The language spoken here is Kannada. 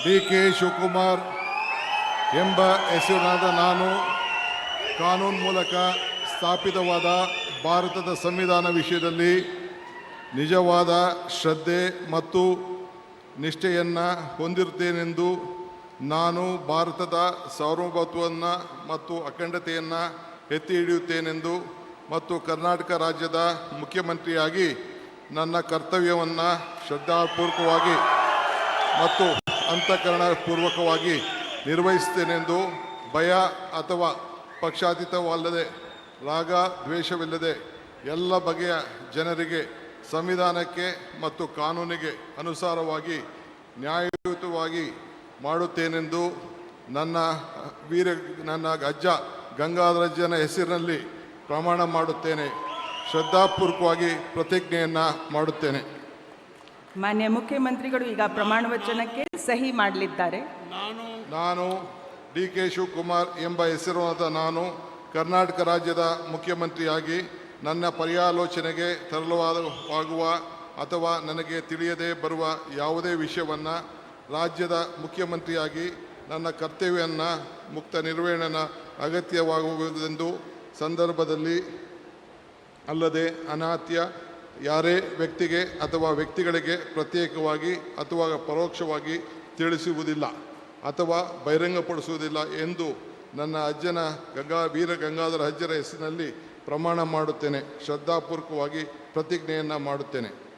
ಡಿ.ಕೆ. ಶಿವಕುಮಾರ್ ಎಂಬ ಹೆಸರಿನಾದ ನಾನು ಕಾನೂನು ಮೂಲಕ ಸ್ಥಾಪಿತವಾದ ಭಾರತದ ಸಂವಿಧಾನ ವಿಷಯದಲ್ಲಿ ನಿಜವಾದ ಶ್ರದ್ಧೆ ಮತ್ತು ನಿಷ್ಠೆಯನ್ನು ಹೊಂದಿರುತ್ತೇನೆಂದು ನಾನು ಭಾರತದ ಸಾರ್ವಭೌಮತ್ವವನ್ನು ಮತ್ತು ಅಖಂಡತೆಯನ್ನು ಎತ್ತಿ ಹಿಡಿಯುತ್ತೇನೆಂದು ಮತ್ತು ಕರ್ನಾಟಕ ರಾಜ್ಯದ ಮುಖ್ಯಮಂತ್ರಿಯಾಗಿ ನನ್ನ ಕರ್ತವ್ಯವನ್ನು ಶ್ರದ್ಧಾಪೂರ್ವಕವಾಗಿ ಮತ್ತು ಅಂತಃಕರಣಪೂರ್ವಕವಾಗಿ ನಿರ್ವಹಿಸುತ್ತೇನೆಂದು ಭಯ ಅಥವಾ ಪಕ್ಷಾತೀತವಲ್ಲದೆ ರಾಗ ದ್ವೇಷವಿಲ್ಲದೆ ಎಲ್ಲ ಬಗೆಯ ಜನರಿಗೆ ಸಂವಿಧಾನಕ್ಕೆ ಮತ್ತು ಕಾನೂನಿಗೆ ಅನುಸಾರವಾಗಿ ನ್ಯಾಯಯುತವಾಗಿ ಮಾಡುತ್ತೇನೆಂದು ನನ್ನ ಅಜ್ಜ ಗಂಗಾಧರಜ್ಜನ ಹೆಸರಿನಲ್ಲಿ ಪ್ರಮಾಣ ಮಾಡುತ್ತೇನೆ. ಶ್ರದ್ಧಾಪೂರ್ವಕವಾಗಿ ಪ್ರತಿಜ್ಞೆಯನ್ನು ಮಾಡುತ್ತೇನೆ. ಮಾನ್ಯ ಮುಖ್ಯಮಂತ್ರಿಗಳು ಈಗ ಪ್ರಮಾಣ ವಚನಕ್ಕೆ ಸಹಿ ಮಾಡಲಿದ್ದಾರೆ. ನಾನು ಡಿ.ಕೆ. ಶಿವಕುಮಾರ್ ಎಂಬ ಹೆಸರಿನಾದ ನಾನು ಕರ್ನಾಟಕ ರಾಜ್ಯದ ಮುಖ್ಯಮಂತ್ರಿಯಾಗಿ ನನ್ನ ಪರ್ಯಾಲೋಚನೆಗೆ ತರಲಾಗುವ ಅಥವಾ ನನಗೆ ತಿಳಿಯದೇ ಬರುವ ಯಾವುದೇ ವಿಷಯವನ್ನು ರಾಜ್ಯದ ಮುಖ್ಯಮಂತ್ರಿಯಾಗಿ ನನ್ನ ಕರ್ತವ್ಯವನ್ನು ಮುಕ್ತ ನಿರ್ವಹಣೆ ಅಗತ್ಯವಾಗುವುದೆಂದು ಸಂದರ್ಭದಲ್ಲಿ ಅಲ್ಲದೆ ಅನಾತ್ಯ ಯಾರೇ ವ್ಯಕ್ತಿಗೆ ಅಥವಾ ವ್ಯಕ್ತಿಗಳಿಗೆ ಪ್ರತ್ಯೇಕವಾಗಿ ಅಥವಾ ಪರೋಕ್ಷವಾಗಿ ತಿಳಿಸುವುದಿಲ್ಲ ಅಥವಾ ಬಹಿರಂಗಪಡಿಸುವುದಿಲ್ಲ ಎಂದು ನನ್ನ ಅಜ್ಜನ ವೀರ ಗಂಗಾಧರ ಅಜ್ಜರ ಹೆಸರಿನಲ್ಲಿ ಪ್ರಮಾಣ ಮಾಡುತ್ತೇನೆ. ಶ್ರದ್ಧಾಪೂರ್ವಕವಾಗಿ ಪ್ರತಿಜ್ಞೆಯನ್ನು ಮಾಡುತ್ತೇನೆ.